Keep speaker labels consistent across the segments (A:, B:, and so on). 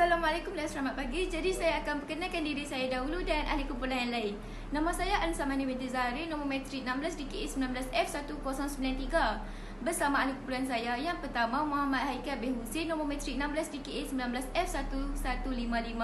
A: Assalamualaikum dan selamat pagi. Jadi saya akan perkenalkan diri saya dahulu dan ahli kumpulan yang lain. Nama saya Ansamani binti Zahari, nombor matrik 16 DKA 19F1093. Bersama ahli kumpulan saya yang pertama Muhammad Haikal bin Husin, nombor matrik 16 DKA 19F1155.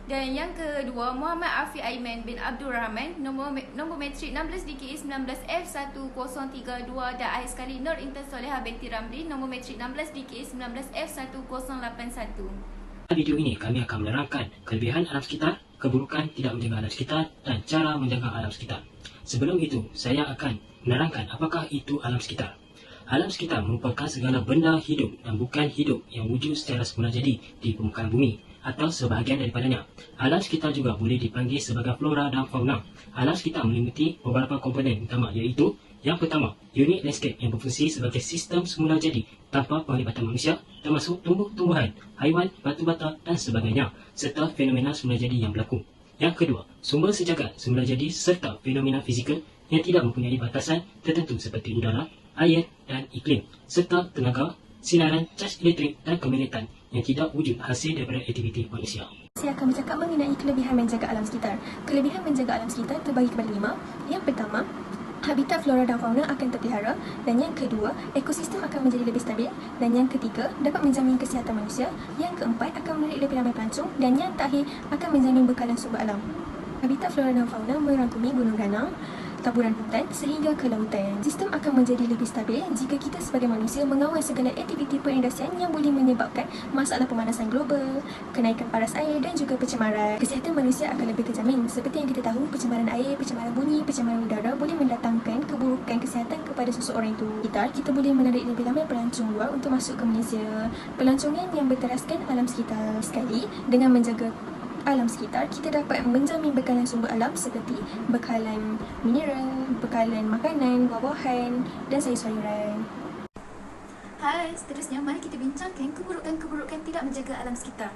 A: Dan yang kedua Muhammad Afiq Aiman bin Abdul Rahman, nombor matrik 16 DKA 19F1032. Dan akhir sekali Nur Intan Soleha binti Ramli, nombor matrik 16 DKA 19F1081.
B: Pada video ini kami akan menerangkan kelebihan alam sekitar, keburukan tidak menjaga alam sekitar dan cara menjaga alam sekitar. Sebelum itu, saya akan menerangkan apakah itu alam sekitar. Alam sekitar merupakan segala benda hidup dan bukan hidup yang wujud secara semula jadi di permukaan bumi atau sebahagian daripadanya. Alam sekitar juga boleh dipanggil sebagai flora dan fauna. Alam sekitar meliputi beberapa komponen utama, iaitu yang pertama, unit landscape yang berfungsi sebagai sistem semula jadi tanpa penglibatan manusia, termasuk tumbuh-tumbuhan, haiwan, batu bata dan sebagainya, serta fenomena semula jadi yang berlaku. Yang kedua, sumber sejagat semula jadi serta fenomena fizikal yang tidak mempunyai batasan tertentu seperti udara, air dan iklim, serta tenaga, sinaran, caj elektrik dan kemeletan yang tidak wujud hasil daripada aktiviti manusia.
C: Saya akan bercakap mengenai kelebihan menjaga alam sekitar. Kelebihan menjaga alam sekitar terbagi kepada 5. Yang pertama, habitat flora dan fauna akan terpelihara. Dan yang kedua, ekosistem akan menjadi lebih stabil. Dan yang ketiga, dapat menjamin kesihatan manusia. Yang keempat, akan menarik lebih ramai pelancong. Dan yang terakhir, akan menjamin bekalan sumber alam. Habitat flora dan fauna merangkumi gunung ganang, taburan hutan sehingga ke lautan. Sistem akan menjadi lebih stabil jika kita sebagai manusia mengawal segala aktiviti perindustrian yang boleh menyebabkan masalah pemanasan global, kenaikan paras air dan juga pencemaran. Kesihatan manusia akan lebih terjamin. Seperti yang kita tahu, pencemaran air, pencemaran bunyi, pencemaran udara boleh mendatangkan keburukan kesihatan kepada seseorang itu. Kita boleh menarik lebih ramai pelancong luar untuk masuk ke Malaysia. Pelancongan yang berteraskan alam sekitar. Sekali, dengan menjaga alam sekitar, kita dapat menjamin bekalan sumber alam seperti bekalan mineral, bekalan makanan, buah-buahan dan sayur-sayuran.
A: Hai, seterusnya mari kita bincangkan keburukan-keburukan tidak menjaga alam sekitar.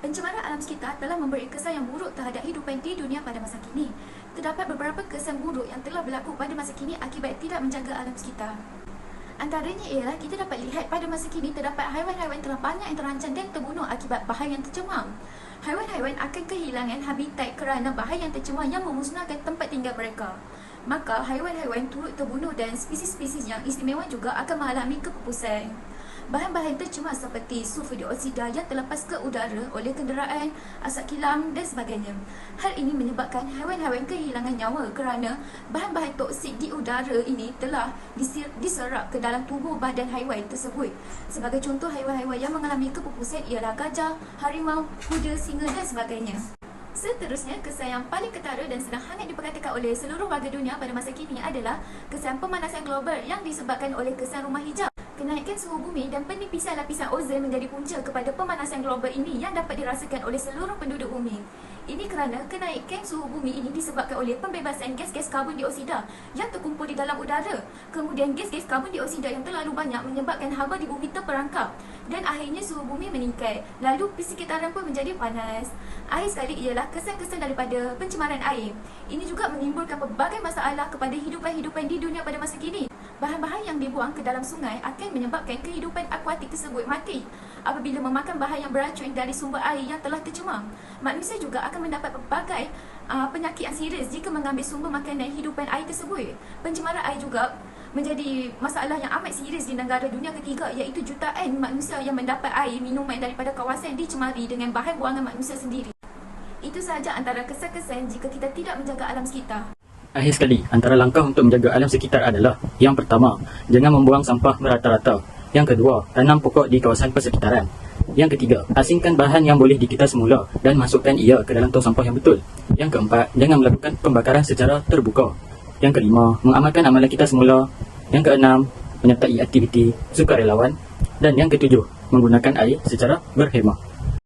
A: Pencemaran alam sekitar telah memberi kesan yang buruk terhadap hidupan di dunia pada masa kini. Terdapat beberapa kesan buruk yang telah berlaku pada masa kini akibat tidak menjaga alam sekitar. Antaranya ialah kita dapat lihat pada masa kini terdapat haiwan-haiwan telah banyak yang terancam dan terbunuh akibat bahan yang tercemar. Haiwan-haiwan akan kehilangan habitat kerana bahan yang tercemar yang memusnahkan tempat tinggal mereka. Maka haiwan-haiwan turut terbunuh dan spesies-spesies yang istimewa juga akan mengalami kepupusan. Bahan-bahan tercemar seperti sulfur dioksida yang terlepas ke udara oleh kenderaan, asap kilang dan sebagainya. Hal ini menyebabkan haiwan-haiwan kehilangan nyawa kerana bahan-bahan toksik di udara ini telah diserap ke dalam tubuh badan haiwan tersebut. Sebagai contoh, haiwan-haiwan yang mengalami kepupusan ialah gajah, harimau, kuda, singa dan sebagainya. Seterusnya, kesan yang paling ketara dan sedang hangat diperkatakan oleh seluruh warga dunia pada masa kini adalah kesan pemanasan global yang disebabkan oleh kesan rumah hijau. Kenaikan suhu bumi dan penipisan lapisan ozon menjadi punca kepada pemanasan global ini yang dapat dirasakan oleh seluruh penduduk bumi. Ini kerana kenaikan suhu bumi ini disebabkan oleh pembebasan gas-gas karbon dioksida yang terkumpul di dalam udara. Kemudian gas-gas karbon dioksida yang terlalu banyak menyebabkan haba di bumi terperangkap dan akhirnya suhu bumi meningkat. Lalu persekitaran pun menjadi panas. Akhir sekali ialah kesan-kesan daripada pencemaran air. Ini juga menimbulkan pelbagai masalah kepada hidupan-hidupan di dunia pada masa kini. Bahan-bahan yang dibuang ke dalam sungai akan menyebabkan kehidupan akuatik tersebut mati apabila memakan bahan yang beracun dari sumber air yang telah tercemar. Manusia juga akan mendapat pelbagai penyakit yang serius jika mengambil sumber makanan hidupan air tersebut. Pencemaran air juga menjadi masalah yang amat serius di negara dunia ketiga, iaitu jutaan manusia yang mendapat air minuman daripada kawasan dicemari dengan bahan buangan manusia sendiri. Itu sahaja antara kesan-kesan jika kita tidak menjaga alam sekitar.
B: Akhir sekali, antara langkah untuk menjaga alam sekitar adalah: yang pertama, jangan membuang sampah merata-rata. Yang kedua, tanam pokok di kawasan persekitaran. Yang ketiga, asingkan bahan yang boleh dikita semula dan masukkan ia ke dalam tong sampah yang betul. Yang keempat, jangan melakukan pembakaran secara terbuka. Yang kelima, mengamalkan amalan kita semula. Yang keenam, menyertai aktiviti sukarelawan. Dan yang ketujuh, menggunakan air secara berhemah.